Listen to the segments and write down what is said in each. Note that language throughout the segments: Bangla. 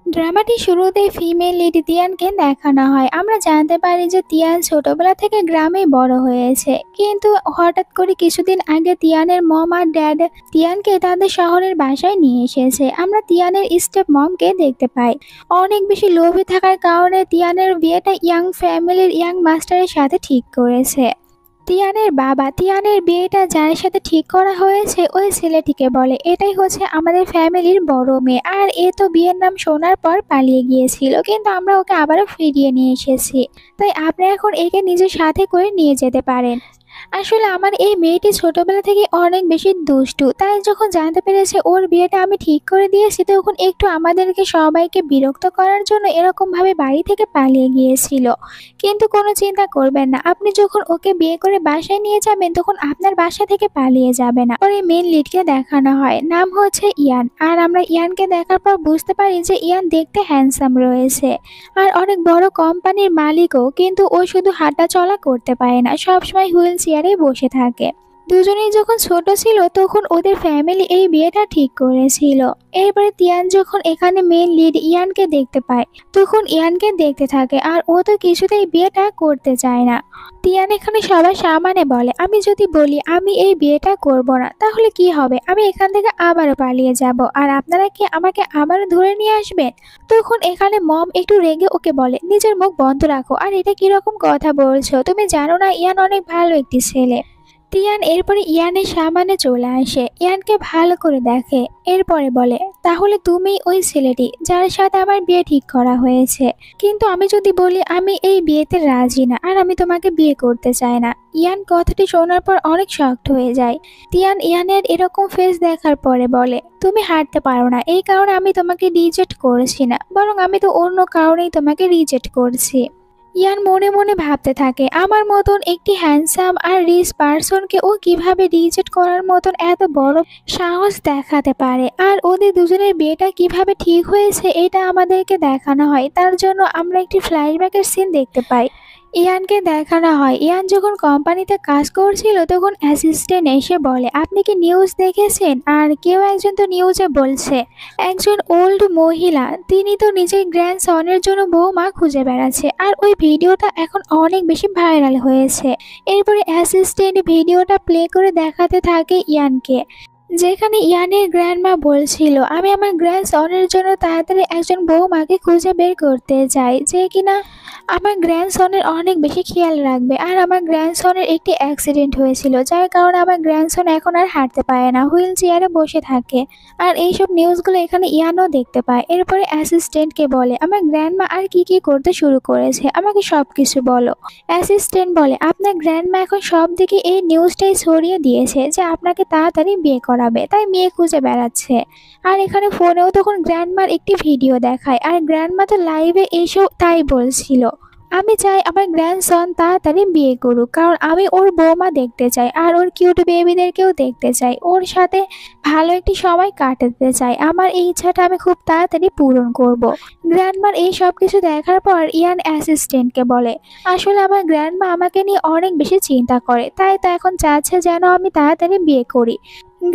ড্রামাটি শুরুতেই ফিমেল লিড তিয়ানকে দেখানো হয়। আমরা জানতে পারি যে তিয়ান ছোটবেলা থেকে গ্রামে বড় হয়েছে, কিন্তু হঠাৎ করে কিছুদিন আগে তিয়ানের মম আর ড্যাড তিয়ানকে তাদের শহরের বাসায় নিয়ে এসেছে। আমরা তিয়ানের স্টেপ মমকে দেখতে পাই। অনেক বেশি লোভী থাকার কারণে তিয়ানের বিয়েটা ইয়াং ফ্যামিলির ইয়াং মাস্টারের সাথে ঠিক করেছে। তিয়ানের বাবা তিয়ানের বিয়েটা যার সাথে ঠিক করা হয়েছে ওই ছেলেটিকে বলে, এটাই হচ্ছে আমাদের ফ্যামিলির বড় মেয়ে, আর এ তো বিয়ের নাম শোনার পর পালিয়ে গিয়েছিল, কিন্তু আমরা ওকে আবারও ফিরিয়ে নিয়ে এসেছি। তাই আপনি এখন একে নিজের সাথে করে নিয়ে যেতে পারেন। আসলে আমার এই মেয়েটি ছোটবেলা থেকে অনেক বেশি দুষ্টু, তাই যখন জানতে পেরেছে ওর বিয়েটা আমি ঠিক করে দিয়েছি, তখন একটু আমাদেরকে সবাইকে বিরক্ত করার জন্য এরকম ভাবে বাড়ি থেকে পালিয়ে গিয়েছিল। কিন্তু কোনো চিন্তা করবেন না, আপনি যখন ওকে বিয়ে করে বাসায় নিয়ে যাবেন তখন আপনার বাসা থেকে পালিয়ে যাবে না। পরে মেন লিডকে দেখানো হয়, নাম হচ্ছে ইয়ান। আর আমরা ইয়ানকে দেখার পর বুঝতে পারি যে ইয়ান দেখতে হ্যান্ডসাম রয়েছে আর অনেক বড় কোম্পানির মালিকও, কিন্তু ও শুধু হাঁটা চলা করতে পারে না, সবসময় হুইল চেয়ারে বসে থাকে। দুজনেই যখন ছোট ছিল তখন ওদের ফ্যামিলি এই বিয়েটা ঠিক করেছিল। এরপরে তিয়ান যখন এখানে মেন লিড ইয়ানকে দেখতে পায় তখন ইয়ানকে দেখতে থাকে, আর ও তো কিছুতেই বিয়েটা করতে চায় না। তিয়ান এখানে সবার সামনে বলে, আমি যদি বলি আমি এই বিয়েটা করব না তাহলে কি হবে, আমি এখান থেকে আবারও পালিয়ে যাব, আর আপনারা কি আমাকে আবারও ধরে নিয়ে আসবেন? তখন এখানে মম একটু রেগে ওকে বলে, নিজের মুখ বন্ধ রাখো, আর এটা কিরকম কথা বলছো, তুমি জানো না ইয়ান অনেক ভালো একটি ছেলে। তিয়ান এরপরে ইয়ানের সামনে চলে আসে, ইয়ানকে ভালো করে দেখে, এরপরে বলে, তাহলে তুমি ওই ছেলেটি যার সাথে আমার বিয়ে ঠিক করা হয়েছে। কিন্তু আমি যদি বলি আমি এই বিয়েতে রাজি না, আর আমি তোমাকে বিয়ে করতে চাই না। ইয়ান কথাটি শোনার পর অনেক শক্ট হয়ে যায়। তিয়ান ইয়ানের এরকম ফেস দেখার পরে বলে, তুমি হারতে পারো না, এই কারণে আমি তোমাকে রিজেক্ট করছি না, বরং আমি তো অন্য কারণেই তোমাকে রিজেক্ট করছি। ইয়ান মনে মনে ভাবতে থাকে, আমার মতন একটি হ্যান্ডসাম আর রিচ পার্সনকে ও কিভাবে রিজেক্ট করার মতন এত বড় সাহস দেখাতে পারে। আর ওদের দুজনের বিয়েটা কিভাবে ঠিক হয়েছে এটা আমাদেরকে দেখানো হয়। তার জন্য আমরা একটি ফ্ল্যাশব্যাকের সিন দেখতে পাই। ইয়ানকে দেখানো হয় ইয়ান যখন কোম্পানিতে কাজ করছিল তখন অ্যাসিস্ট্যান্ট এসে বলে, আপনি কি নিউজ দেখেছেন? আর কেউ একজন তো নিউজে বলছে একজন ওল্ড মহিলা তিনি তো নিজের গ্র্যান্ডসনের জন্য বৌমা খুঁজে বেড়াচ্ছে, আর ওই ভিডিওটা এখন অনেক বেশি ভাইরাল হয়েছে। এরপরে অ্যাসিস্ট্যান্ট ভিডিওটা প্লে করে দেখাতে থাকে ইয়ানকে, যেখানে ইয়ানের গ্র্যান্ডমা বলছিল, আমি আমার গ্র্যান্ডসনের জন্য তাড়াতাড়ি একজন বৌমাকে খুঁজে বের করতে চাই যে কিনা আমার গ্র্যান্ডসনের অনেক বেশি খেয়াল রাখবে। আর আমার গ্র্যান্ডসনের একটি অ্যাক্সিডেন্ট হয়েছিল যার কারণে আমার গ্র্যান্ডসন এখন আর হাঁটতে পারে না, হুইল চেয়ারে বসে থাকে। আর এইসব নিউজগুলো এখানে ইয়ানও দেখতে পায়। এরপরে অ্যাসিস্ট্যান্টকে বলে, আমার গ্র্যান্ডমা আর কি কি করতে শুরু করেছে আমাকে সব কিছু বলো। অ্যাসিস্ট্যান্ট বলে, আপনার গ্র্যান্ডমা এখন সব দিকে এই নিউজটাই ছড়িয়ে দিয়েছে যে আপনাকে তাড়াতাড়ি বিয়ে করাবে, তাই মেয়ে খুঁজে বেড়াচ্ছে। আর এখানে ফোনেও তখন গ্র্যান্ডমার একটি ভিডিও দেখায়, আর গ্র্যান্ডমা তো লাইভে এসেও তাই বলছিল, আমি চাই আমার গ্র্যান্ডসন তাড়াতাড়ি বিয়ে করুক, কারণ আমি ওর বৌমা দেখতে চাই আর ওর কিউট বেবিদেরকেও দেখতে চাই, ওর সাথে ভালো একটি সময় কাটাতে চাই। আমার এই ইচ্ছাটা আমি খুব তাড়াতাড়ি পূরণ করব। গ্র্যান্ডমার এই সব কিছু দেখার পর ইয়ান অ্যাসিস্ট্যান্টকে বলে, আসলে আমার গ্র্যান্ডমা আমাকে নিয়ে অনেক বেশি চিন্তা করে, তাই তো এখন চাচ্ছে যেন আমি তাড়াতাড়ি বিয়ে করি।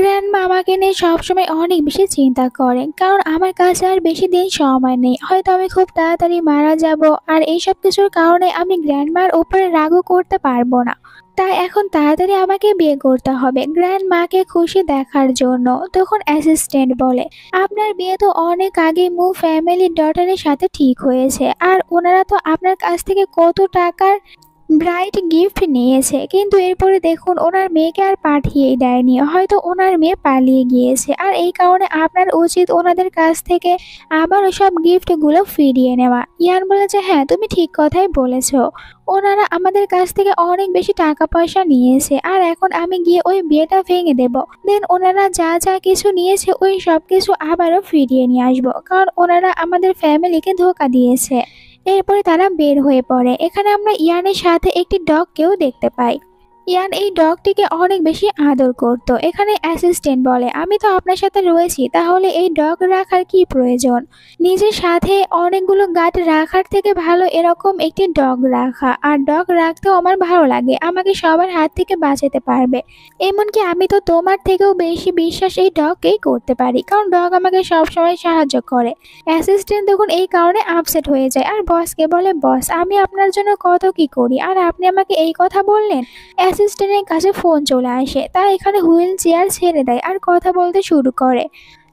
গ্র্যান্ডমা আমাকে নিয়ে সবসময় অনেক বেশি চিন্তা করে, কারণ আমার কাছে আর বেশি দিন সময় নেই, হয়তো আমি খুব তাড়াতাড়ি মারা যাব। আর এইসব কিছুর কারণে আমি গ্র্যান্ডমার উপরে রাগও করতে পারবো না, তাই এখন তাড়াতাড়ি আমাকে বিয়ে করতে হবে গ্র্যান্ডমাকে খুশি দেখার জন্য। তখন অ্যাসিস্ট্যান্ট বলে, আপনার বিয়ে তো অনেক আগে মু ফ্যামিলির ডটারের সাথে ঠিক হয়েছে, আর ওনারা তো আপনার কাছ থেকে কত টাকার ব্রাইট গিফট নিয়েছে, কিন্তু এরপরে দেখুন ওনার মেয়েকে আর পাঠিয়েই দেয়নি, হয়তো ওনার মেয়ে পালিয়ে গিয়েছে। আর এই কারণে আপনার উচিত ওনাদের কাছ থেকে আবার ওসব গিফটগুলো ফিরিয়ে নেওয়া। ইয়ান বলেছে, হ্যাঁ তুমি ঠিক কথাই বলেছ, ওনারা আমাদের কাছ থেকে অনেক বেশি টাকা পয়সা নিয়েছে, আর এখন আমি গিয়ে ওই বিয়েটা ভেঙে দেব, দেন ওনারা যা যা কিছু নিয়েছে ওই সব কিছু আবারও ফিরিয়ে নিয়ে আসবো, কারণ ওনারা আমাদের ফ্যামিলিকে ধোঁকা দিয়েছে। এরপরে তারা বের হয়ে পড়ে। এখানে আমরা ইয়ানের সাথে একটি ডগকেও দেখতে পাই। ইয়ান এই ডগটিকে অনেক বেশি আদর করত। এখানে অ্যাসিস্ট্যান্ট বলে, আমি তো আপনার সাথে রয়েছি, তাহলে এই ডগ রাখার কি প্রয়োজন? নিজের সাথে অনেকগুলো গাট রাখার থেকে ভালো এরকম একটি ডগ রাখা। আর ডগ রাখতেও আমার ভালো লাগে, আমাকে সবার হাত থেকে বাঁচাতে পারবে। এমনকি আমি তো তোমার থেকেও বেশি বিশ্বাস এই ডগকেই করতে পারি, কারণ ডগ আমাকে সবসময় সাহায্য করে। অ্যাসিস্ট্যান্ট তখন এই কারণে আপসেট হয়ে যায় আর বসকে বলে, বস আমি আপনার জন্য কত কি করি, আর আপনি আমাকে এই কথা বললেন। অ্যাসিস্ট্যান্টের কাছে ফোন চলে আসে, তাই এখানে হুইল চেয়ার ছেড়ে দেয় আর কথা বলতে শুরু করে।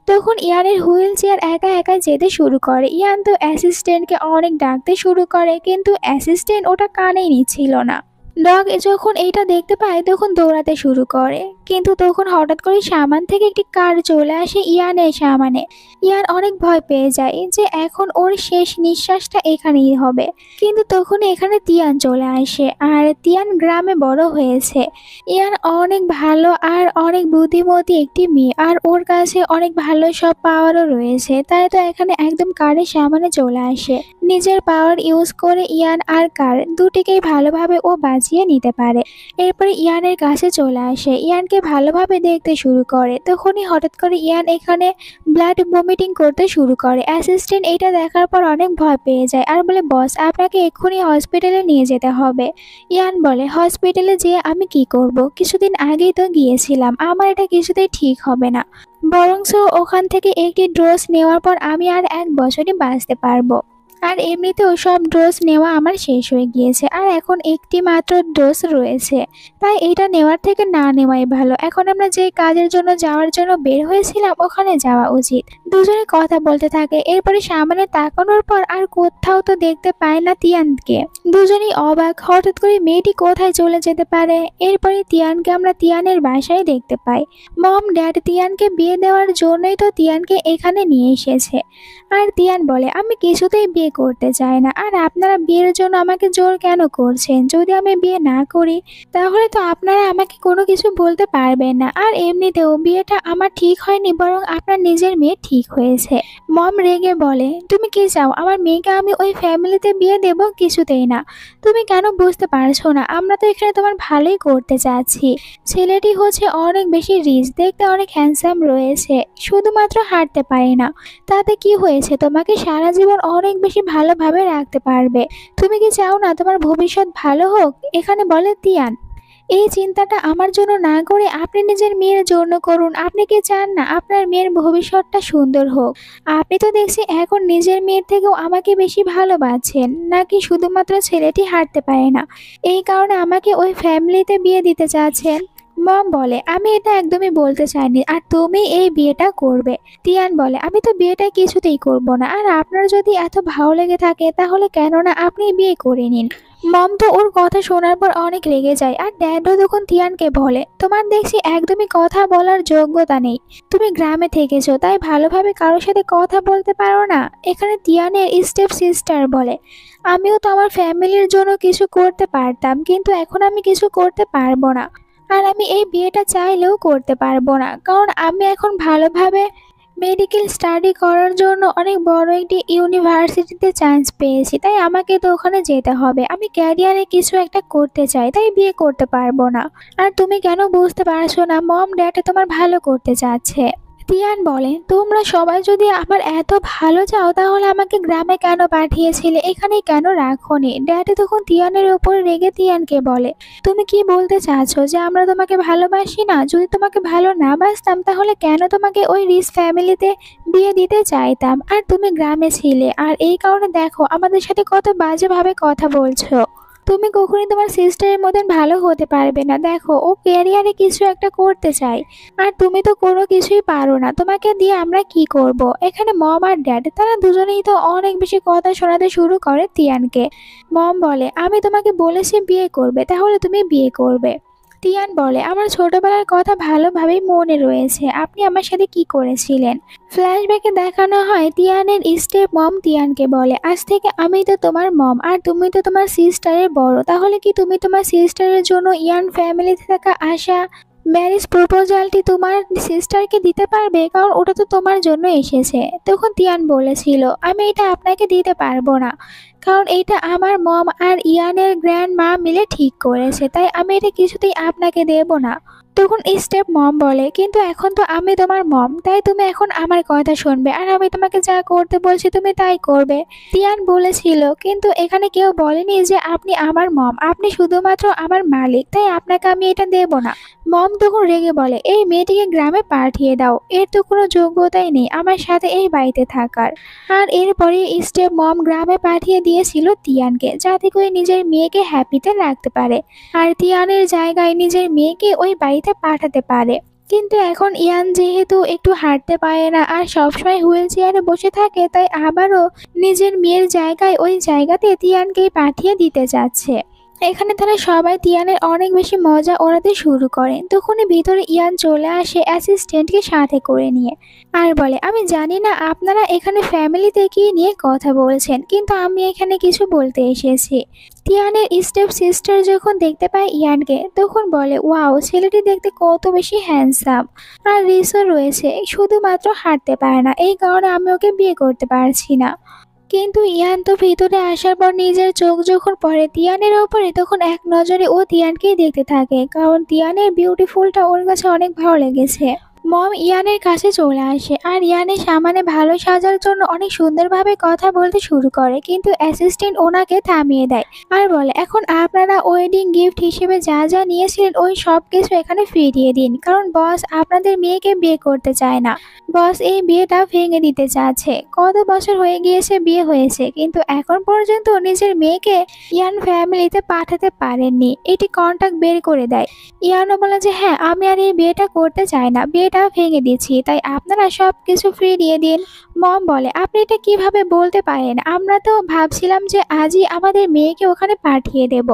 তখন ইয়ানের হুইল চেয়ার একা একা যেতে শুরু করে। ইয়ান তো অ্যাসিস্ট্যান্টকে অনেক ডাকতে শুরু করে, কিন্তু অ্যাসিস্ট্যান্ট ওটা কানেই নিচ্ছিল না। ডগ যখন এইটা দেখতে পায় তখন দৌড়াতে শুরু করে, কিন্তু তখন হঠাৎ করে সামান থেকে একটি কার চলে আসে ইয়ানের সামনে। ইয়ান অনেক ভয় পেয়ে যায় যে এখন ওর শেষ নিঃশ্বাসটা এখানেই হবে। কিন্তু তখন এখানে তিয়ান চলে আসে, আর তিয়ান গ্রামে বড় হয়েছে। ইয়ান অনেক ভালো আর অনেক বুদ্ধিমতী একটি মেয়ে, আর ওর কাছে অনেক ভালো সব পাওয়ারও রয়েছে, তাই তো এখানে একদম কারের সামনে চলে আসে। নিজের পাওয়ার ইউজ করে ইয়ান আর কার দুটিকেই ভালোভাবে ও বাঁচিয়ে নিতে পারে। এরপরে ইয়ানের কাছে চলে আসে, ইয়ানকে ভালোভাবে দেখতে শুরু করে। তখনই হঠাৎ করে ইয়ান এখানে ব্লাড ভমিটিং করতে শুরু করে। অ্যাসিস্ট্যান্ট এটা দেখার পর অনেক ভয় পেয়ে যায় আর বলে, বস আপনাকে এক্ষুনি হসপিটালে নিয়ে যেতে হবে। ইয়ান বলে, হসপিটালে যেয়ে আমি কি করব? কিছুদিন আগেই তো গিয়েছিলাম, আমার এটা কিছুতেই ঠিক হবে না। বরঞ্চ ওখান থেকে একটি ডোজ নেওয়ার পর আমি আর 1 বছরই বাঁচতে পারবো। আর এমনিতেও সব ডোজ নেওয়া আমার শেষ হয়ে গিয়েছে, আর এখন একটি মাত্র ডোজ রয়েছে, তাই এটা নেওয়ার থেকে না নেওয়াই ভালো। এখন আমরা যে কাজের জন্য যাওয়ার জন্য বের হয়েছিলাম ওখানে যাওয়া উচিত। দুজনে কথা বলতে থাকে। এরপরে সামনে তাকানোর পর আর কোথাও তো দেখতে পায় না তিয়ানকে। দুজনেই অবাক, হঠাৎ করে মেয়েটি কোথায় চলে যেতে পারে। এরপরে তিয়ানকে আমরা তিয়ানের বাসায় দেখতে পাই। মম ড্যাড তিয়ানকে বিয়ে দেওয়ার জন্যই তো তিয়ানকে এখানে নিয়ে এসেছে। আর তিয়ান বলে, আমি কিছুতেই বিয়ে করতে চাই না, আর আপনারা বিয়ের জন্য আমাকে জোর কেন করছেন? যদি আমি বিয়ে না করি তাহলে তো আপনারা আমাকে কোনো কিছু বলতে পারবেন না, আর এমনিতেও বিয়েটা আমার ঠিক হয়নি, বরং আপনার নিজের মেয়ে ঠিক হয়েছে। মম রেগে বলে, তুমি কি চাও আমার মেয়েকে আমি ওই ফ্যামিলিতে বিয়ে দেব? কিছুতেই না। তুমি কেন বুঝতে পারছো না? আমরা তো এখানে তোমার ভালোই করতে চাচ্ছি। ছেলেটি হচ্ছে অনেক বেশি রিচ, দেখতে অনেক হ্যান্ডসাম রয়েছে, শুধুমাত্র হাঁটতে পারে না। তাতে কি হয়েছে? তোমাকে সারা জীবন অনেক বেশি ভালোভাবে রাখতে পারবে। তুমি কি চাও না তোমার ভবিষ্যৎ ভালো হোক? এখানে বলে তিয়ান, এই চিন্তাটা আমার জন্য না করে আপনি নিজের মেয়ের জন্য করুন। আপনি কি চান না আপনার মেয়ের ভবিষ্যৎটা সুন্দর হোক? আপনি তো দেখছি এখন নিজের মেয়ের থেকেও আমাকে বেশি ভালোবাসছেন, নাকি শুধুমাত্র ছেলেটি হাঁটতে পারে না এই কারণে আমাকে ওই ফ্যামিলিতে বিয়ে দিতে চাচ্ছেন? মম বলে, আমি এটা একদমই বলতে চাইনি, আর তুমি এই বিয়েটা করবে। তিয়ান বলে, আমি তো বিয়েটা কিছুতেই করব না, আর আপনার যদি এত ভালো লেগে থাকে তাহলে কেন না আপনি বিয়ে করে নিন। মম তো ওর কথা শোনার পর অনেক রেগে যায়, আর ড্যাডও তখন তিয়ানকে বলে, তোমার দেখছি একদমই কথা বলার যোগ্যতা নেই। তুমি গ্রামে থেকেছো, তাই ভালোভাবে কারোর সাথে কথা বলতে পারো না। এখানে তিয়ানের স্টেপ সিস্টার বলে, আমিও তো আমার ফ্যামিলির জন্য কিছু করতে পারতাম, কিন্তু এখন আমি কিছু করতে পারবো না। আর আমি এই বিয়েটা চাইলেও করতে পারবো না, কারণ আমি এখন ভালোভাবে মেডিকেল স্টাডি করার জন্য অনেক বড় একটি ইউনিভার্সিটিতে চান্স পেয়েছি, তাই আমাকে তো ওখানে যেতে হবে। আমি ক্যারিয়ারে কিছু একটা করতে চাই, তাই বিয়ে করতে পারবো না। আর তুমি কেন বুঝতে পারছো না? মম ড্যাডে তোমার ভালো করতে চাচ্ছে। তিয়ান বলে, তোমরা সবাই যদি আমার এত ভালো চাও তাহলে আমাকে গ্রামে কেন পাঠিয়েছিলে, এখানে কেন রাখোনি? ড্যাডি তখন তিয়ানের উপর রেগে তিয়ানকে বলে, তুমি কি বলতে চাচ্ছো যে আমরা তোমাকে ভালোবাসি না? যদি তোমাকে ভালো না বাসতাম তাহলে কেন তোমাকে ওই রিচ ফ্যামিলিতে বিয়ে দিতে চাইতাম? আর তুমি গ্রামে ছিলে, আর এই কারণে দেখো আমাদের সাথে কত বাজেভাবে কথা বলছো। তুমি কখনোই তোমার সিস্টারের মতন ভালো হতে পারবে না। দেখো ও ক্যারিয়ারে কিছু একটা করতে চায়, আর তুমি তো কোনো কিছুই পারো না, তোমাকে দিয়ে আমরা কি করব? এখানে মম আর ড্যাড তারা দুজনেই তো অনেক বেশি কথা শোনাতে শুরু করে তিয়ানকে। মম বলে, আমি তোমাকে বলেছি বিয়ে করবে, তাহলে তুমি বিয়ে করবে। তিয়ান বলে, আমার ছোটবেলার কথা ভালোভাবেই মনে রয়েছে, আপনি আমার সাথে কি করেছিলেন। ফ্ল্যাশব্যাকে দেখানো হয় তিয়ানের স্টেপ মম তিয়ানকে বলে, আজ থেকে আমি তো তোমার মম, আর তুমি তো তোমার সিস্টারের বড়, তাহলে কি তুমি তোমার সিস্টারের জন্য ইয়ান ফ্যামিলিতে থাকা আশা ম্যারেজ প্রপোজালটি তোমার সিস্টারকে দিতে পারবে, কারণ ওটা তো তোমার জন্য এসেছে। তখন তিয়ান বলেছিল, আমি এটা আপনাকে দিতে পারবো না, কারণ এটা আমার মম আর ইয়ানের গ্র্যান্ড মা মিলে ঠিক করেছে, তাই আমি এটা কিছুতেই আপনাকে দেব না। তখন স্টেপ মম বলে, কিন্তু এখন তো আমি তোমার মম, তাই তুমি এখন আমার কথা শুনবে, আর আমি তোমাকে যা করতে বলছি তুমি তাই করবে। তিয়ান বলেছিল, কিন্তু এখানে কেউ বলেনি যে আপনি আমার মম, আপনি শুধুমাত্র আমার মালিক, তাই আপনাকে আমি এটা দেব না। মম তখন রেগে বলে, এই মেয়েটিকে গ্রামে পাঠিয়ে দাও, এর তো কোনো যোগ্যতাই নেই আমার সাথে এই বাড়িতে থাকার। আর এরপরে স্টেপ মম গ্রামে পাঠিয়ে দিয়েছিল তিয়ানকে, যাতে করে নিজের মেয়েকে হ্যাপিতে রাখতে পারে আর তিয়ানের জায়গায় নিজের মেয়েকে ওই বাড়িতে পাঠাতে পারে। কিন্তু এখন ইয়ান যেহেতু একটু হাঁটতে পারে না আর সবসময় হুইল চেয়ারে বসে থাকে, তাই আবারও নিজের মেয়ের জায়গায় ওই জায়গাতে তিয়ানকেই পাঠিয়ে দিতে যাচ্ছে। এখানে তারা সবাই তিয়ানের অনেক বেশি মজা ওড়াতে শুরু করে। তখনই ভিতরে ইয়ান চলে আসে অ্যাসিস্ট্যান্টকে সাথে করে নিয়ে, আর বলে, আমি জানি না আপনারা এখানে ফ্যামিলিতে কি নিয়ে কথা বলছেন, কিন্তু আমি এখানে কিছু বলতে এসেছি। তিয়ানের স্টেপ সিস্টার যখন দেখতে পায় ইয়ানকে, তখন বলে, ওয়াও, ছেলেটি দেখতে কত বেশি হ্যান্ডসাম আর রিসও রয়েছে, শুধুমাত্র হাঁটতে পারে না, এই কারণে আমি ওকে বিয়ে করতে পারছি না। কিন্তু ইয়ান তো ভিতরে আসার পর নিজের চোখ যখন পড়ে তিয়ানের ওপরে, তখন এক নজরে ও তিয়ানকেই দেখতে থাকে, কারণ তিয়ানের বিউটিফুলটা ওর কাছে অনেক ভালো লেগেছে। মম ইয়ানের কাছে চলে আসে আর ইয়ানের সামনে ভালো সাজার জন্য অনেক সুন্দরভাবে কথা বলতে শুরু করে, কিন্তু অ্যাসিস্ট্যান্ট ওনাকে থামিয়ে দেয় আর বলে, এখন আপনারা ওয়েডিং গিফট হিসেবে যা যা নিয়েছিলেন ওই সব কিছু এখানে ফিরিয়ে দিন, কারণ বস আপনাদের মেয়েকে বিয়ে করতে চায় না। বস এই বিয়েটা ভেঙে দিতে চাচ্ছে। কত বছর হয়ে গিয়েছে বিয়ে হয়েছে, কিন্তু এখন পর্যন্ত নিজের মেয়েকে ইয়ান ফ্যামিলিতে পাঠাতে পারেননি। এটি কন্ট্রাক্ট বের করে দেয়। ইয়ানও বলে যে হ্যাঁ, আমি আর এই বিয়েটা করতে চাই না, বিয়েটা ভেঙে দিচ্ছি, তাই আপনারা সব কিছু ফ্রি দিয়ে দিন। মম বলে, আপনি এটা কিভাবে বলতে পারেন, আমরা তো ভাবছিলাম যে আজই আমাদের মেয়েকে ওখানে পাঠিয়ে দেব,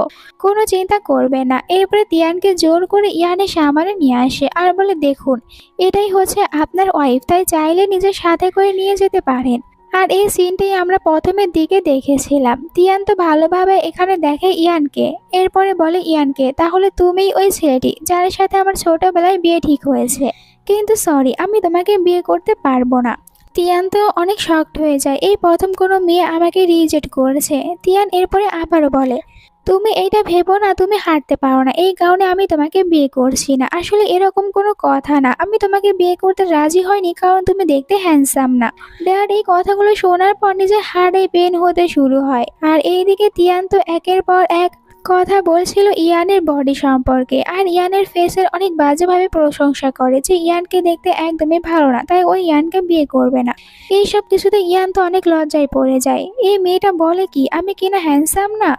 কোনো চিন্তা করবে না। এরপরে তিয়ানকে জোর করে ইয়ানের সামনে নিয়ে আসে আর বলে, দেখুন, এটাই হচ্ছে আপনার ওয়াইফ, তাই চাইলে নিজের সাথে করে নিয়ে যেতে পারেন। আর এই সিনটাই আমরা প্রথমের দিকে দেখেছিলাম। তিয়ান তো ভালোভাবে এখানে দেখে ইয়ানকে, এরপরে বলে ইয়ানকে, তাহলে তুমিই ওই ছেলেটি যার সাথে আমার ছোটবেলায় বিয়ে ঠিক হয়েছে, কিন্তু সরি, আমি তোমাকে বিয়ে করতে পারবো না। তিয়ান তো অনেক শকড হয়ে যায়, এই প্রথম কোনো মেয়ে আমাকে রিজেক্ট করেছে। তিয়ান এরপরে আবারও বলে, তুমি এইটা ভেবো না তুমি হাঁটতে পারো না, এই কারণে আমি তোমাকে বিয়ে করছি না। আসলে এরকম কোনো কথা না, আমি তোমাকে বিয়ে করতে রাজি হয়নি কারণ তুমি দেখতে হ্যান্ডসাম না। ড্যাড এই কথাগুলো শোনার পর নিজের হার্টে পেন হতে শুরু হয়, আর এইদিকে তিয়ান তো একের পর এক কথা বলছিল ইয়ানের বডি সম্পর্কে, আর ইয়ানের ফেসের অনেক বাজেভাবে প্রশংসা করে যে ইয়ানকে দেখতে একদমই ভালো না, তাই ওই ইয়ানকে বিয়ে করবে না। এইসব কিছুতে ইয়ান তো অনেক লজ্জায় পড়ে যায়। এই মেয়েটা বলে কি আমি কিনা হ্যান্ডসাম না।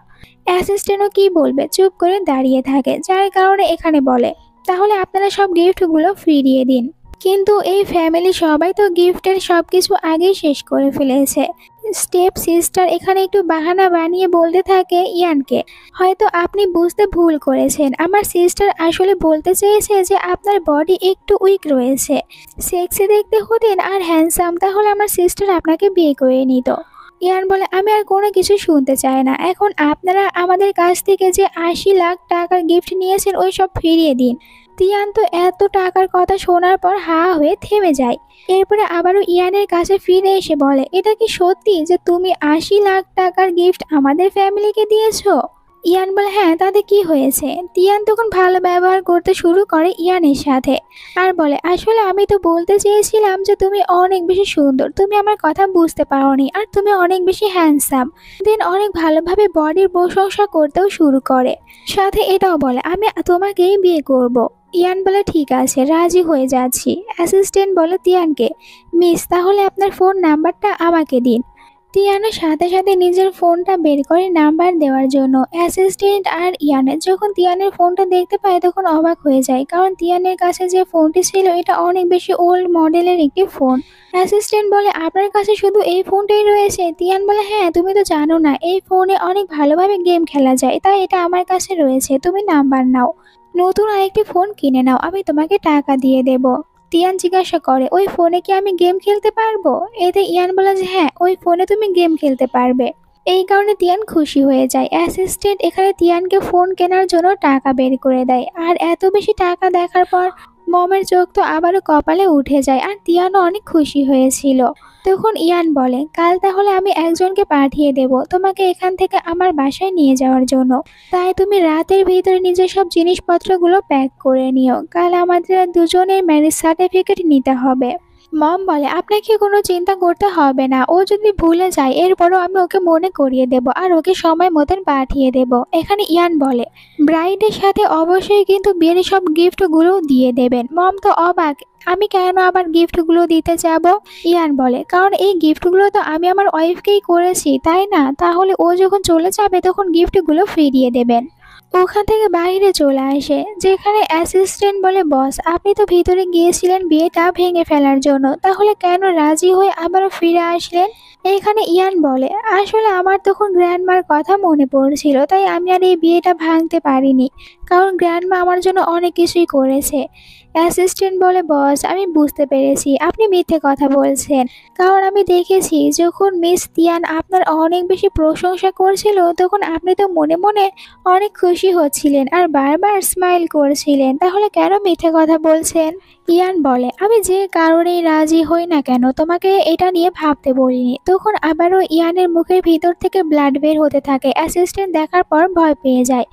অ্যাসিস্ট্যান্টও কি বলবে, চুপ করে দাঁড়িয়ে থাকে, যার কারণে এখানে বলে, তাহলে আপনারা সব গিফটগুলো ফিরিয়ে দিন। কিন্তু এই ফ্যামিলি সবাই তো গিফটের সব কিছু আগেই শেষ করে ফেলেছে। স্টেপ সিস্টার এখানে একটু বাহানা বানিয়ে বলতে থাকে ইয়ানকে, হয়তো আপনি বুঝতে ভুল করেছেন, আমার সিস্টার আসলে বলতে চেয়েছে যে আপনার বডি একটু উইক রয়েছে, সেক্সি দেখতে হতেন আর হ্যান্ডসাম, তাহলে আমার সিস্টার আপনাকে বিয়ে করে নিত। ইয়ান বলে, আমি আর কোনো কিছু শুনতে চাই না, এখন আপনারা আমাদের কাছ থেকে যে 80 লাখ টাকার গিফট নিয়েছেন ওই সব ফিরিয়ে দিন। তিয়ান তো এত টাকার কথা শোনার পর হা হয়ে থেমে যায়। এরপরে আবারও ইয়ানের কাছে ফিরে এসে বলে, এটা কি সত্যি যে তুমি 80 লাখ টাকার গিফট আমাদের ফ্যামিলিকে দিয়েছো? ইয়ান বলে, হ্যাঁ, তাতে কি হয়েছে। তিয়ান তখন ভালো ব্যবহার করতে শুরু করে ইয়ানের সাথে আর বলে, আসলে আমি তো বলতে চেয়েছিলাম যে তুমি অনেক বেশি সুন্দর, তুমি আমার কথা বুঝতে পারোনি, আর তুমি অনেক বেশি হ্যান্ডসাম। দেন অনেক ভালোভাবে বডির প্রশংসা করতেও শুরু করে, সাথে এটাও বলে, আমি তোমাকেই বিয়ে করব। ইয়ান বলে, ঠিক আছে, রাজি হয়ে যাচ্ছি। অ্যাসিস্ট্যান্ট বলে তিয়ানকে, মিস, তাহলে আপনার ফোন নাম্বারটা আমাকে দিন। তিয়ানের সাথে সাথে নিজের ফোনটা বের করে নাম্বার দেওয়ার জন্য। অ্যাসিস্ট্যান্ট আর ইয়ানের যখন তিয়ানের ফোনটা দেখতে পায় তখন অবাক হয়ে যায়, কারণ তিয়ানের কাছে যে ফোনটি ছিল এটা অনেক বেশি ওল্ড মডেলের একটি ফোন। অ্যাসিস্ট্যান্ট বলে, আপনার কাছে শুধু এই ফোনটাই রয়েছে? তিয়ান বলে, হ্যাঁ, তুমি তো জানো না এই ফোনে অনেক ভালোভাবে গেম খেলা যায়, তাই এটা আমার কাছে রয়েছে, তুমি নাম্বার নাও, নতুন আরেকটি ফোন কিনে নাও, আমি তোমাকে টাকা দিয়ে দেব। তিয়ান জিজ্ঞাসা করে, ওই ফোনে কি আমি গেম খেলতে পারবো? এতে ইয়ান বলে যে হ্যাঁ, ওই ফোনে তুমি গেম খেলতে পারবে। এই কারণে তিয়ান খুশি হয়ে যায়। অ্যাসিস্ট্যান্ট এখানে তিয়ানকে ফোন কেনার জন্য টাকা বের করে দেয়, আর এত বেশি টাকা দেখার পর মমের চোখ তো আবারও কপালে উঠে যায়, আর তিয়ানও অনেক খুশি হয়েছিল। তখন ইয়ান বলে, কাল তাহলে আমি একজনকে পাঠিয়ে দেব তোমাকে এখান থেকে আমার বাসায় নিয়ে যাওয়ার জন্য। তাই তুমি রাতের ভিতরে নিজের সব জিনিসপত্রগুলো প্যাক করে নিও, কাল আমাদের দুজনের ম্যারেজ সার্টিফিকেট নিতে হবে। মম বলে, আপনাকে কোনো চিন্তা করতে হবে না, ও যদি ভুলে যায় এরপরও আমি ওকে মনে করিয়ে দেব আর ওকে সময় মতন পাঠিয়ে দেব। এখানে ইয়ান বলে, ব্রাইডের সাথে অবশ্যই কিন্তু বিয়ের সব গিফটগুলো দিয়ে দেবেন। মম তো অবাক, আমি কেন আবার গিফটগুলো দিতে যাব? ইয়ান বলে, কারণ এই গিফটগুলো তো আমি আমার ওয়াইফকেই করেছি, তাই না? তাহলে ও যখন চলে যাবে তখন গিফটগুলো ফিরিয়ে দেবেন। ওখান থেকে বাইরে চলে আসে, যেখানে অ্যাসিস্ট্যান্ট বলে, বস আপনি তো ভিতরে গিয়েছিলেন বিয়েটা ভেঙে ফেলার জন্য, তাহলে কেন রাজি হয়ে আবারও ফিরে আসলেন? এখানে ইয়ান বলে, আসলে আমার তখন গ্র্যান্ডমার কথা মনে পড়ছিল, তাই আমি আর এই বিয়েটা ভাঙতে পারিনি, কারণ গ্র্যান্ডমা আমার জন্য অনেক কিছুই করেছে। অ্যাসিস্ট্যান্ট বলে, বস আমি বুঝতে পেরেছি আপনি মিথ্যে কথা বলছেন, কারণ আমি দেখেছি যখন মিস তিয়ান আপনার অনেক বেশি প্রশংসা করছিল তখন আপনি তো মনে মনে অনেক খুশি হচ্ছিলেন আর বারবার স্মাইল করছিলেন, তাহলে কেন মিথ্যে কথা বলছেন? ইয়ান বলে, আমি যে কারণেই রাজি হই না কেন তোমাকে এটা নিয়ে ভাবতে বলিনি। তখন আবারও ইয়ানের মুখের ভিতর থেকে ব্লাড বের হতে থাকে। অ্যাসিস্ট্যান্ট দেখার পর ভয় পেয়ে যায়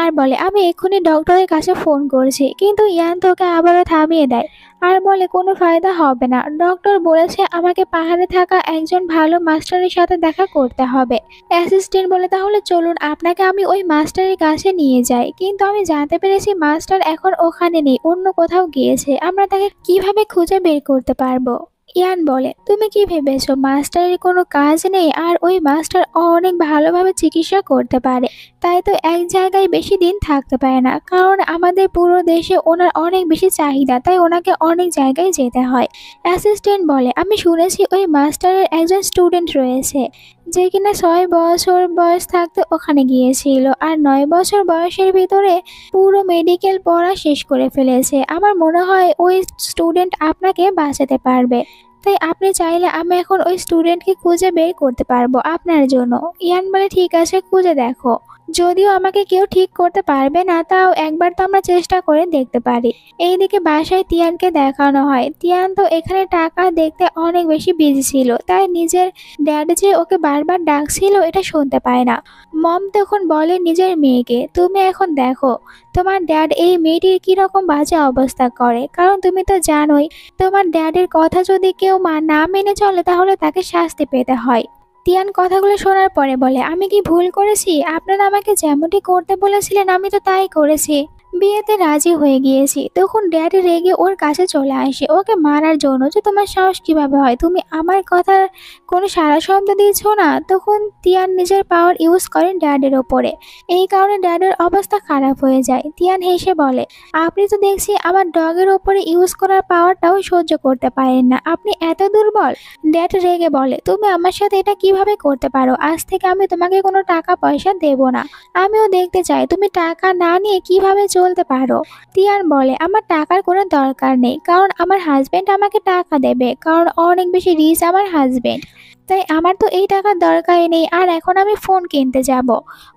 আর বলে, আমি এক্ষুনি ডক্টরের কাছে ফোন করছি, কিন্তু ইয়ান তোকে আবারও থামিয়ে দেয় আর বলে, কোনো ফায়দা হবে না, ডক্টর বলেছে আমাকে পাহাড়ে থাকা একজন ভালো মাস্টারের সাথে দেখা করতে হবে। অ্যাসিস্ট্যান্ট বলে, তাহলে চলুন আপনাকে আমি ওই মাস্টারের কাছে নিয়ে যাই, কিন্তু আমি জানতে পেরেছি মাস্টার এখন ওখানে নেই, অন্য কোথাও গিয়েছে, আমরা তাকে কিভাবে খুঁজে বের করতে পারবো? ইয়ান বলে, তুমি কি ভেবেছো মাস্টারের কোনো কাজ নেই? আর ওই মাস্টার অনেক ভালোভাবে চিকিৎসা করতে পারে, তাই তো এক জায়গায় বেশি দিন থাকতে পারে না, কারণ আমাদের পুরো দেশে ওনার অনেক বেশি চাহিদা, তাই ওনাকে অনেক জায়গায় যেতে হয়। অ্যাসিস্ট্যান্ট বলে, আমি শুনেছি ওই মাস্টারের একজন স্টুডেন্ট রয়েছে যে কিনা 6 বছর বয়স থাকতে ওখানে গিয়েছিল আর 9 বছর বয়সের ভিতরে পুরো মেডিকেল পড়া শেষ করে ফেলেছে। আমার মনে হয় ওই স্টুডেন্ট আপনাকে বাঁচাতে পারবে, তাই আপনি চাইলে আমি এখন ওই স্টুডেন্টকে খুঁজে বের করতে পারবো আপনার জন্য। ইয়ান বলে, ঠিক আছে খুঁজে দেখো, যদিও আমাকে কেউ ঠিক করতে পারবে না, তাও একবার তো আমরা চেষ্টা করে দেখতে পারি। এইদিকে বাসায় তিয়ানকে দেখানো হয়। তিয়ান তো এখানে টাকা দেখতে অনেক বেশি বিজি ছিল, তাই নিজের ড্যাড যে ওকে বারবার ডাকছিল এটা শুনতে পায় না। মম তখন বলে নিজের মেয়েকে, তুমি এখন দেখো তোমার ড্যাড এই মেয়েটির কিরকম বাজে অবস্থা করে, কারণ তুমি তো জানোই তোমার ড্যাডের কথা যদি কেউ না মেনে চলে তাহলে তাকে শাস্তি পেতে হয়। তিয়ান কথাগুলো শোনার পরে বলে, আমি কি ভুল করেছি? আপনারা আমাকে যেমনটি করতে বলেছিলেন আমি তো তাই করেছি, বিয়েতে রাজি হয়ে গিয়েছি। তখন ড্যাডি রেগে ওর কাছে চলে আসে ওকে মারার জন্য, যে তোমার সাহস কিভাবে হয়, তুমি আমার কথার কোনো সারা শব্দ দিচ্ছ না। তখন তিয়ান নিজের পাওয়ার ইউজ করেন ড্যাডের ওপরে, এই কারণে ড্যাডের অবস্থা খারাপ হয়ে যায়। তিয়ান হেসে বলে, আপনি তো দেখছি আমার ডগের ওপরে ইউজ করার পাওয়ারটাও সহ্য করতে পারেন না, আপনি এত দুর্বল। ড্যাড রেগে বলে, তুমি আমার সাথে এটা কিভাবে করতে পারো? আজ থেকে আমি তোমাকে কোনো টাকা পয়সা দেব না, আমিও দেখতে চাই তুমি টাকা না নিয়ে কিভাবে চলতে পারো। তিয়ান বলে, আমার টাকার কোনো দরকার নেই, কারণ আমার হাজবেন্ড আমাকে টাকা দেবে, কারণ অনেক বেশি রিচ আমার হাজবেন্ড, তাই আমার তো এই টাকার দরকারই নেই। আর এখন আমি ফোন কিনতে যাব।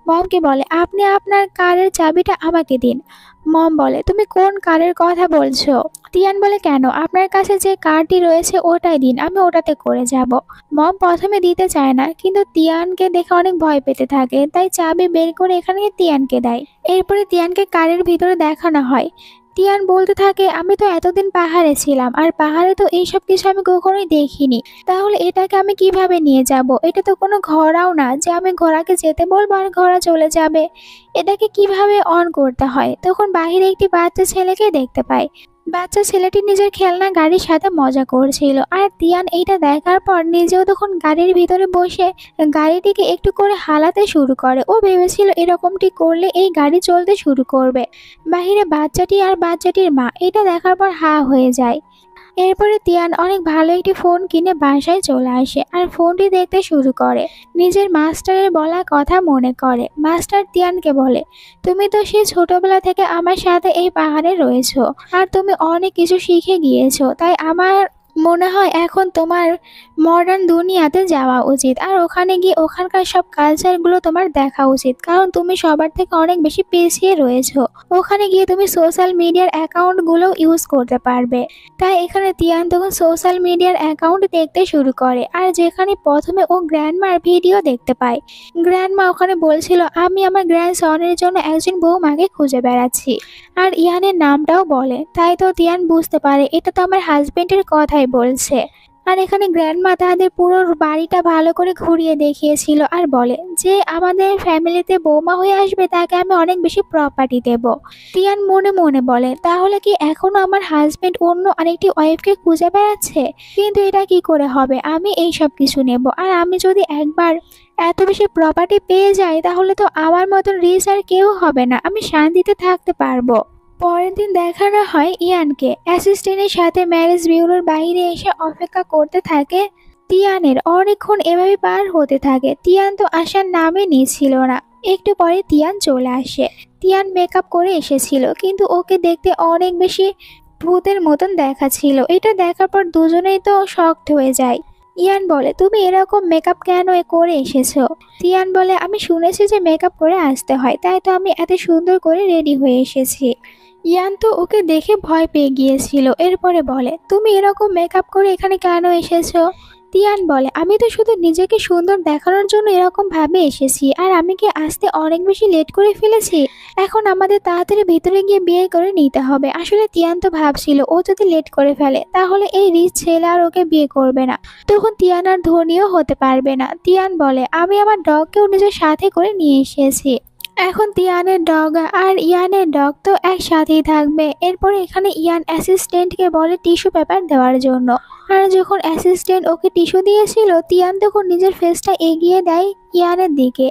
মমকে বলে, আপনি আপনার কারের চাবিটা আমাকে দিন। মম বলে, তুমি কোন কারের কথা বলছো? তিয়ান বলে, কেন, আপনার কাছে যে কারটি রয়েছে ওটাই দিন, আমি ওটাতে করে যাব। মম প্রথমে দিতে চায় না, কিন্তু তিয়ানকে দেখে অনেক ভয় পেতে থাকে, তাই চাবি বের করে এখানে তিয়ানকে দেয়। এরপরে তিয়ানকে কারের ভিতরে দেখানো হয়। তিয়ান বলতে থাকে, আমি তো এতদিন পাহাড়ে ছিলাম আর পাহাড়ে তো এইসব কিছু আমি কখনোই দেখিনি, তাহলে এটাকে আমি কিভাবে নিয়ে যাব? এটা তো কোনো ঘোড়াও না যে আমি ঘোড়াকে যেতে বলবো আর ঘোড়া চলে যাবে, এটাকে কিভাবে অন করতে হয়? তখন বাহিরে একটি বাচ্চা ছেলেকে দেখতে পায়। বাচ্চা ছেলেটি নিজের খেলনা গাড়ির সাথে মজা করছিল, আর তিয়ান এইটা দেখার পর নিজেও তখন গাড়ির ভিতরে বসে গাড়িটিকে একটু করে হালাতে শুরু করে। ও ভেবেছিল এরকমটি করলে এই গাড়ি চলতে শুরু করবে। বাহিরে বাচ্চাটি আর বাচ্চাটির মা এটা দেখার পর হা হয়ে যায়। এরপরে তিয়ান অনেক ভালো একটি ফোন কিনে বাসায় চলে আসে আর ফোনটি দেখতে শুরু করে। নিজের মাস্টারের বলা কথা মনে করে। মাস্টার তিয়ানকে বলে, তুমি তো সেই ছোটবেলা থেকে আমার সাথে এই পাহাড়ে রয়েছো আর তুমি অনেক কিছু শিখে গিয়েছো, তাই আমার মনে হয় এখন তোমার মডার্ন দুনিয়াতে যাওয়া উচিত, আর ওখানে গিয়ে ওখানকার সব কালচারগুলো তোমার দেখা উচিত, কারণ তুমি সবার থেকে অনেক বেশি পিছিয়ে রয়েছো। ওখানে গিয়ে তুমি সোশ্যাল মিডিয়ার অ্যাকাউন্টগুলো ইউজ করতে পারবে। তাই এখানে তিয়ান তখন সোশ্যাল মিডিয়ার অ্যাকাউন্ট দেখতে শুরু করে, আর যেখানে প্রথমে ও গ্র্যান্ডমার ভিডিও দেখতে পায়। গ্র্যান্ডমা ওখানে বলছিল, আমি আমার গ্র্যান্ড সনের জন্য একজন বৌমাকে খুঁজে বেড়াচ্ছি, আর ইয়ানের নামটাও বলে। তাই তো তিয়ান বুঝতে পারে এটা তো আমার হাজবেন্ডের কথাই বলছে। আর এখানে গ্র্যান্ডমা তাদের পুরো বাড়িটা ভালো করে ঘুরিয়ে দেখিয়েছিল, আর বলে যে আমাদের ফ্যামিলিতে বৌমা হয়ে আসবে তাকে আমি অনেক বেশি প্রপার্টি দেব। তিয়ান মনে মনে বলে, তাহলে কি এখনো আমার হাজবেন্ড অন্য আরেকটি ওয়াইফকে খুঁজে বেড়াচ্ছে? কিন্তু এটা কি করে হবে? আমি এই সব কিছু নেব, আর আমি যদি একবার এত বেশি প্রপার্টি পেয়ে যাই তাহলে তো আমার মতন রিচ আর কেউ হবে না, আমি শান্তিতে থাকতে পারবো। পরের দিন দেখানো হয় ইয়ানকে অ্যাসিস্ট্যান্টের সাথে ম্যারেজ বিউরোর বাইরে এসে অপেক্ষা করতে থাকে। তিয়ানের অনেকক্ষণ এভাবে পার হতে থাকে। তিয়ান তো আসার নামই নিচ্ছিল না। একটু পরে তিয়ান চলে আসে। তিয়ান মেকআপ করে এসেছিল, কিন্তু ওকে দেখতে অনেক বেশি ভূতের মতন দেখাচ্ছিল। এটা দেখার পর দুজনেই তো শকড হয়ে যায়। ইয়ান বলে, তুমি এরকম মেকআপ কেন করে এসেছো? তিয়ান বলে, আমি শুনেছি যে মেকআপ করে আসতে হয়, তাই তো আমি এত সুন্দর করে রেডি হয়ে এসেছি। ইয়ান তো ওকে দেখে ভয় পেয়ে গিয়েছিল। এরপরে বলে, তুমি এরকম মেকআপ করে এখানে কেন এসেছো? তিয়ান বলে, আমি তো শুধু নিজেকে সুন্দর দেখানোর জন্য এরকম ভাবে এসেছি, আর আমি কি আসতে অনেক বেশি লেট করে ফেলেছি? এখন আমাদের তাড়াতাড়ি ভিতরে গিয়ে বিয়ে করে নিতে হবে। আসলে তিয়ান তো ভাবছিল ও যদি লেট করে ফেলে তাহলে এই রিচ ছেলে আর ওকে বিয়ে করবে না, তখন তিয়ান আর ধনীও হতে পারবে না। তিয়ান বলে, আমি আমার ডগকেও নিজের সাথে করে নিয়ে এসেছি। এখন তিয়ানের ডগ আর ইয়ানের ডগ তো একসাথেই থাকবে। এরপরে এখানে ইয়ান অ্যাসিস্ট্যান্টকে বলে টিস্যু পেপার দেওয়ার জন্য, আর যখন অ্যাসিস্ট্যান্ট ওকে টিস্যু দিয়েছিল তিয়ান তখন নিজের ফেসটা এগিয়ে দেয় ইয়ানের দিকে।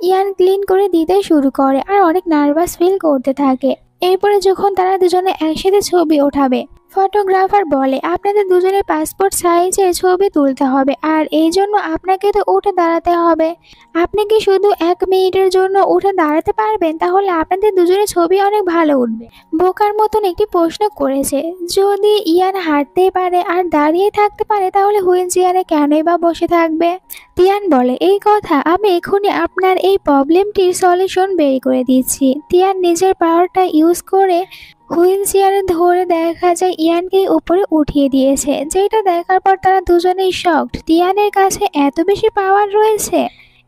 ইয়ান ক্লিন করে দিতে শুরু করে আর অনেক নার্ভাস ফিল করতে থাকে। এরপরে যখন তারা দুজনে একসাথে ছবি ওঠাবে, ফটোগ্রাফার বলে, আপনাদের দুজনের পাসপোর্ট সাইজের ছবি তুলতে হবে, আর এই জন্য আপনাকে তো উঠে দাঁড়াতে হবে। আপনি কি শুধু 1 মিনিটের জন্য উঠে দাঁড়াতে পারবেন? তাহলে আপনাদের দুজনের ছবি অনেক ভালো উঠবে। বোকার মতন একটি প্রশ্ন করেছে। যদি ইয়ান হাঁটতে পারে আর দাঁড়িয়ে থাকতে পারে তাহলে হুইল চেয়ারে কেনই বা বসে থাকবে? তিয়ান বলে, এই কথা আমি এখনই আপনার এই প্রবলেমটির সলিউশন বের করে দিচ্ছি। তিয়ান নিজের পাওয়ারটা ইউজ করে হুইল চেয়ারে ধরে দেখা যায় ইয়ানকে উপরে উঠিয়ে দিয়েছে, যেটা দেখার পর তারা দুজনেই শকড। তিয়ানের কাছে এত বেশি পাওয়ার রয়েছে।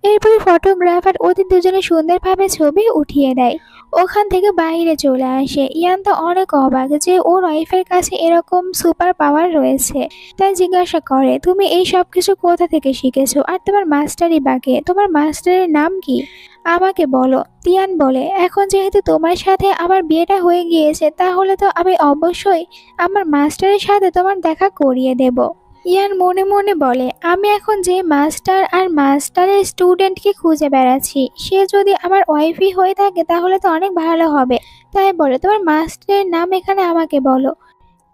এরপরে ফটোগ্রাফার ওদের দুজনে সুন্দরভাবে ছবি উঠিয়ে দেয়। ওখান থেকে বাইরে চলে আসে। ইয়ান তো অনেক অবাক যে ওর ওয়াইফের কাছে এরকম সুপার পাওয়ার রয়েছে। তাই জিজ্ঞাসা করে, তুমি এই সব কিছু কোথা থেকে শিখেছো? আর তোমার মাস্টারই বাকে, তোমার মাস্টারের নাম কি? আমাকে বলো। তিয়ান বলে, এখন যেহেতু তোমার সাথে আমার বিয়েটা হয়ে গিয়েছে তাহলে তো আমি অবশ্যই আমার মাস্টারের সাথে তোমার দেখা করিয়ে দেব। ইয়ান মনে মনে বলে, আমি এখন যে মাস্টার আর মাস্টারের স্টুডেন্টকে খুঁজে বেড়াচ্ছি সে যদি আমার ওয়াইফই হয়ে থাকে তাহলে তো অনেক ভালো হবে। তাই বলে, তোমার মাস্টারের নাম এখানে আমাকে বলো।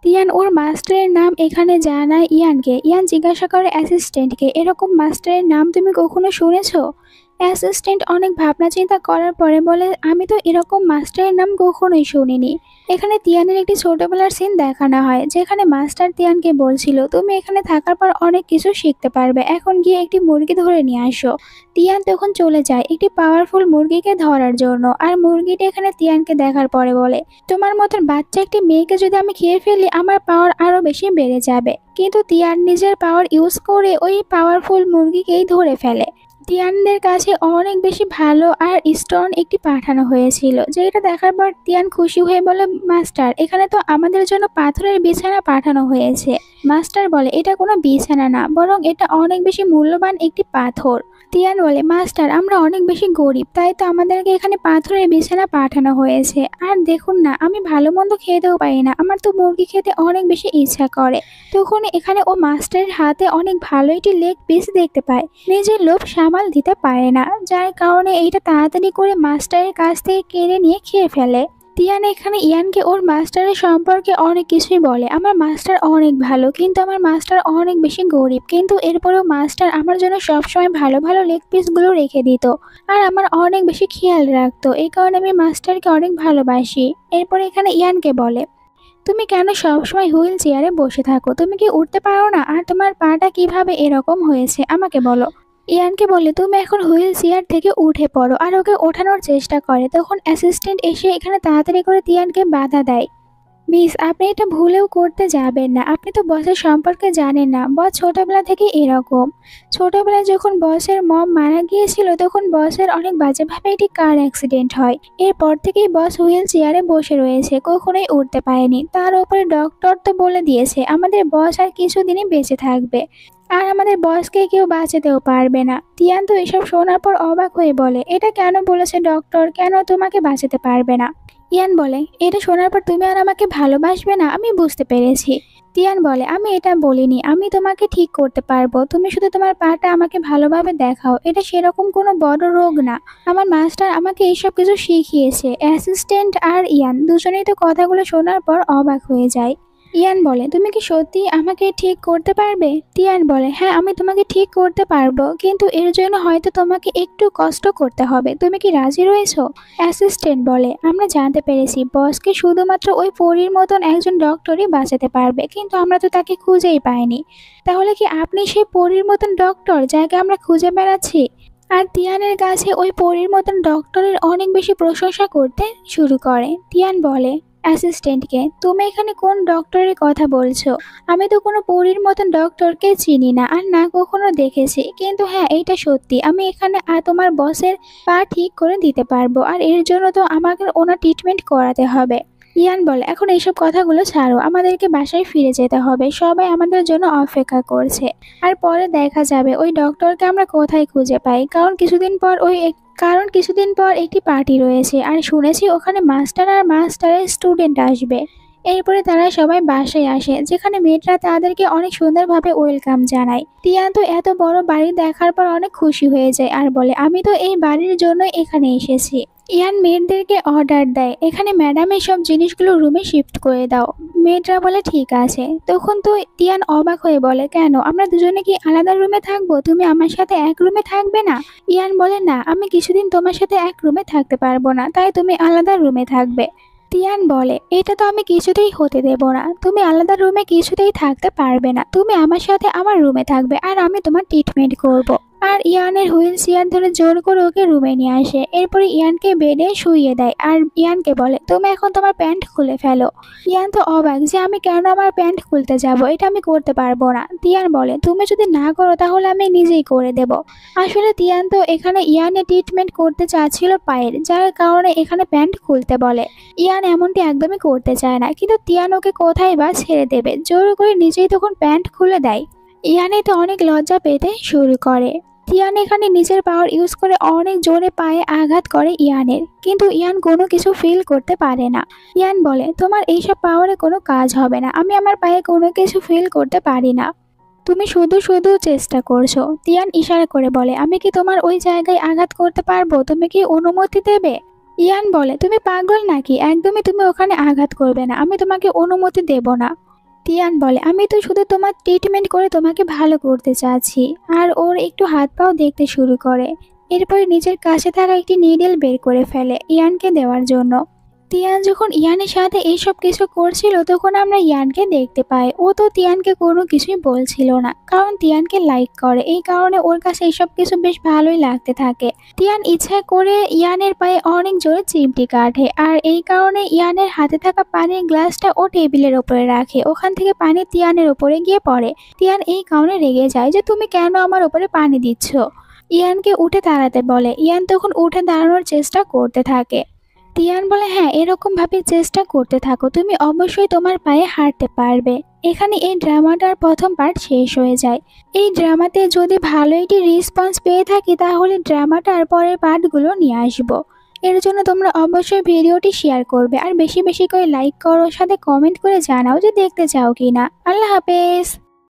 তিয়ান ওর মাস্টারের নাম এখানে জানায় ইয়ানকে। ইয়ান জিজ্ঞাসা করে অ্যাসিস্ট্যান্টকে, এরকম মাস্টারের নাম তুমি কখনো শুনেছো? অ্যাসিস্ট্যান্ট অনেক ভাবনা চিন্তা করার পরে বলে, আমি তো এরকম মাস্টারের নাম কখনোই শুনিনি। এখানে তিয়ানের একটি ছোটবেলার সিন দেখানো হয়, যেখানে মাস্টার তিয়ানকে বলছিল, তুমি এখানে থাকার পর অনেক কিছু শিখতে পারবে, এখন গিয়ে একটি মুরগি ধরে নিয়ে আসো। তিয়ান তখন চলে যায় একটি পাওয়ারফুল মুরগিকে ধরার জন্য, আর মুরগিটি এখানে তিয়ানকে দেখার পরে বলে, তোমার মতন বাচ্চা একটি মেয়েকে যদি আমি খেয়ে ফেলি আমার পাওয়ার আরো বেশি বেড়ে যাবে। কিন্তু তিয়ান নিজের পাওয়ার ইউজ করে ওই পাওয়ারফুল মুরগিকেই ধরে ফেলে। তিয়ানদের কাছে অনেক বেশি ভালো আর স্টোন একটি পাঠানো হয়েছিল, যেটা দেখার পর তিয়ান খুশি হয়ে বলে, মাস্টার এখানে তো আমাদের জন্য পাথরের বিছানা পাঠানো হয়েছে। মাস্টার বলে, এটা কোনো বিছানা না, বরং এটা অনেক বেশি মূল্যবান একটি পাথর। তিয়ান বলে, মাস্টার আমরা অনেক বেশি গরিব, তাই তো আমাদেরকে এখানে পাথরের বিছানা পাঠানো হয়েছে। আর দেখুন না, আমি ভালো মন্দ খেতেও পারি না, আমার তো মুরগি খেতে অনেক বেশি ইচ্ছা করে। তখন এখানে ও মাস্টারের হাতে অনেক ভালো একটি লেগ পিস দেখতে পায়। নিজের লোভ সামাল দিতে পারে না, যার কারণে এইটা তাড়াতাড়ি করে মাস্টারের কাছ থেকে কেড়ে নিয়ে খেয়ে ফেলে। তিয়ান এখানে ইয়ানকে ওর মাস্টারের সম্পর্কে অনেক কিছুই বলে, আমার মাস্টার অনেক ভালো, কিন্তু আমার মাস্টার অনেক বেশি গরিব, কিন্তু এরপরেও মাস্টার আমার জন্য সবসময় ভালো ভালো লেগ পিসগুলো রেখে দিত আর আমার অনেক বেশি খেয়াল রাখতো, এই কারণে আমি মাস্টারকে অনেক ভালোবাসি। এরপরে এখানে ইয়ানকে বলে, তুমি কেন সবসময় হুইল চেয়ারে বসে থাকো? তুমি কি উঠতে পারো না? আর তোমার পাটা কিভাবে এরকম হয়েছে আমাকে বলো। ইয়ানকে বলে তুমি এখন হুইল চেয়ার থেকে উঠে পড়ো আর ওকে ওঠানোর চেষ্টা করে। তখন অ্যাসিস্ট্যান্ট এসে এখানে তাড়াতাড়ি করে তিয়ানকে বাধা দেয়। মিস, আপনি এটা ভুলেও করতে যাবেন না। আপনি তো বসের সম্পর্কে জানেন না। বস ছোটবেলা থেকে এরকম। ছোটবেলায় যখন বসের মম মারা গিয়েছিল তখন বসের অনেক বাজেভাবে একটি কার অ্যাক্সিডেন্ট হয়। এরপর থেকেই বস হুইল চেয়ারে বসে রয়েছে, কখনোই উঠতে পারেনি। তার উপরে ডক্টর তো বলে দিয়েছে আমাদের বস আর কিছুদিনই বেঁচে থাকবে। আর আমাদের বসকে কেউ বাঁচাতেও পারবে না। তিয়ান তো এসব শোনার পর অবাক হয়ে বলে, এটা কেন বলেছে ডক্টর? কেন তোমাকে বাঁচাতে পারবে না? ইয়ান বলে, এটা শোনার পর তুমি আর আমাকে ভালোবাসবে না, আমি বুঝতে পেরেছি। তিয়ান বলে, আমি এটা বলিনি, আমি তোমাকে ঠিক করতে পারবো। তুমি শুধু তোমার পাটা আমাকে ভালোভাবে দেখাও। এটা সেরকম কোনো বড় রোগ না। আমার মাস্টার আমাকে এইসব কিছু শিখিয়েছে। অ্যাসিস্ট্যান্ট আর ইয়ান দুজনেই তো কথাগুলো শোনার পর অবাক হয়ে যায়। ইয়ান বলে, তুমি কি সত্যি আমাকে ঠিক করতে পারবে? তিয়ান বলে, হ্যাঁ আমি তোমাকে ঠিক করতে পারবো, কিন্তু এর জন্য হয়তো তোমাকে একটু কষ্ট করতে হবে। তুমি কি রাজি রয়েছো? অ্যাসিস্ট্যান্ট বলে, আমরা জানতে পেরেছি বসকে শুধুমাত্র ওই পরীর মতন একজন ডক্টরই বাঁচাতে পারবে, কিন্তু আমরা তো তাকে খুঁজেই পাইনি। তাহলে কি আপনি সেই পরীর মতন ডক্টর যাকে আমরা খুঁজে বেড়াচ্ছি? আর তিয়ানের কাছে ওই পরীর মতন ডক্টরের অনেক বেশি প্রশংসা করতে শুরু করে। তিয়ান বলে অ্যাসিস্ট্যান্টকে, তুমি এখানে কোন ডক্টরের কথা বলছো? আমি তো কোনো পরীর মতন ডক্টরকে চিনি না আর না কখনো দেখেছি, কিন্তু হ্যাঁ এইটা সত্যি, আমি এখানে তোমার বসের পা ঠিক করে দিতে পারবো। আর এর জন্য তো আমাকে ওনার ট্রিটমেন্ট করাতে হবে। ইয়ান বলে, এখন এইসব কথাগুলো ছাড়ো, আমাদেরকে বাসায় ফিরে যেতে হবে। সবাই আমাদের জন্য অপেক্ষা করছে। আর পরে দেখা যাবে ওই ডক্টরকে আমরা কোথায় খুঁজে পাই। কারণ কিছুদিন পর একটি পার্টি রয়েছে আর শুনেছি ওখানে মাস্টার আর মাস্টারের স্টুডেন্ট আসবে। এরপরে তারা সবাই বাসায় আসে, যেখানে মেয়েরা তাদেরকে অনেক সুন্দরভাবে ওয়েলকাম জানায়। তিয়ান তো এত বড় বাড়ি দেখার পর অনেক খুশি হয়ে যায় আর বলে, আমি তো এই বাড়ির জন্য এখানে এসেছি। ইয়ান মেয়েদেরকে অর্ডার দেয়, এখানে ম্যাডাম এই সব জিনিসগুলো রুমে শিফট করে দাও। মেয়েরা বলে ঠিক আছে। তখন তো তিয়ান অবাক হয়ে বলে, কেন আমরা দুজনে কি আলাদা রুমে থাকবো? তুমি আমার সাথে এক রুমে থাকবে না? ইয়ান বলে, না আমি কিছুদিন তোমার সাথে এক রুমে থাকতে পারবো না, তাই তুমি আলাদা রুমে থাকবে। তিয়ান বলে, এটা তো আমি কিছুতেই হতে দেব না। তুমি আলাদা রুমে কিছুতেই থাকতে পারবে না। তুমি আমার সাথে আমার রুমে থাকবে আর আমি তোমার ট্রিটমেন্ট করব। আর ইয়ানের হুইল চেয়ার ধরে জোর করে ওকে রুমে নিয়ে আসে। এরপরে ইয়ানকে বেডে শুইয়ে দেয় আর ইয়ানকে বলে, তুমি এখন তোমার প্যান্ট খুলে ফেলো। ইয়ান তো অবাক যে আমি কেন আমার প্যান্ট খুলতে যাব, এটা আমি করতে পারবো না। তিয়ান বলে, তুমি যদি না করো তাহলে আমি নিজেই করে দেব। আসলে তিয়ান তো এখানে ইয়ানের ট্রিটমেন্ট করতে চাচ্ছিল পায়ের, যার কারণে এখানে প্যান্ট খুলতে বলে। ইয়ান এমনটি একদমই করতে চায় না, কিন্তু তিয়ান ওকে কোথায় বা ছেড়ে দেবে। জোর করে নিজেই তখন প্যান্ট খুলে দেয়। ইয়ানে তো অনেক লজ্জা পেতে শুরু করে। তিয়ান এখানে নিজের পাওয়ার ইউজ করে অনেক জোরে পায়ে আঘাত করে ইয়ানের, কিন্তু ইয়ান কোনো কিছু ফিল করতে পারে না। ইয়ান বলে, তোমার এইসব পাওয়ারে কোনো কাজ হবে না, আমি আমার পায়ে কোনো কিছু ফিল করতে পারি না। তুমি শুধু শুধু চেষ্টা করছো। তিয়ান ইশারা করে বলে, আমি কি তোমার ওই জায়গায় আঘাত করতে পারবো? তুমি কি অনুমতি দেবে? ইয়ান বলে, তুমি পাগল নাকি? একদমই তুমি ওখানে আঘাত করবে না, আমি তোমাকে অনুমতি দেব না। তিয়ান বলে, আমি তো শুধু তোমার ট্রিটমেন্ট করে তোমাকে ভালো করতে চাচ্ছি। আর ওর একটু হাত পাও দেখতে শুরু করে। এরপরে নিজের কাছে থাকা একটি নিডেল বের করে ফেলে ইয়ানকে দেওয়ার জন্য। তিয়ান যখন ইয়ানের সাথে এইসব কিছু করছিল তখন আমরা ইয়ানকে দেখতে পাই। ও তো তিয়ানকে কোনো কিছুই বলছিল না, কারণ তিয়ানকে লাইক করে। এই কারণে ওর কাছে এইসব কিছু বেশ ভালোই লাগতে থাকে। তিয়ান ইচ্ছা করে ইয়ানের পায়ে অনেক জোরে চিমটি কাটে, আর এই কারণে ইয়ানের হাতে থাকা পানির গ্লাসটা ও টেবিলের উপরে রাখে। ওখান থেকে পানি তিয়ানের উপরে গিয়ে পড়ে। তিয়ান এই কারণে রেগে যায় যে তুমি কেন আমার উপরে পানি দিচ্ছ। ইয়ানকে উঠে দাঁড়াতে বলে। ইয়ান তখন উঠে দাঁড়ানোর চেষ্টা করতে থাকে। তিয়ান বলে, হ্যাঁ এরকম ভাবে চেষ্টা করতে থাকো, তুমি অবশ্যই তোমার পায়ে হাঁটতে পারবে। এখানে এই ড্রামাটার প্রথম পার্ট শেষ হয়ে যায়। এই ড্রামাতে যদি ভালো একটি রেসপন্স পেয়ে থাকি তাহলে ড্রামাটার পরের পার্টগুলো নিয়ে আসবো। এর জন্য তোমরা অবশ্যই ভিডিওটি শেয়ার করবে আর বেশি বেশি করে লাইক করো, সাথে কমেন্ট করে জানাও যে দেখতে চাও কিনা। আল্লাহ হাফেজ।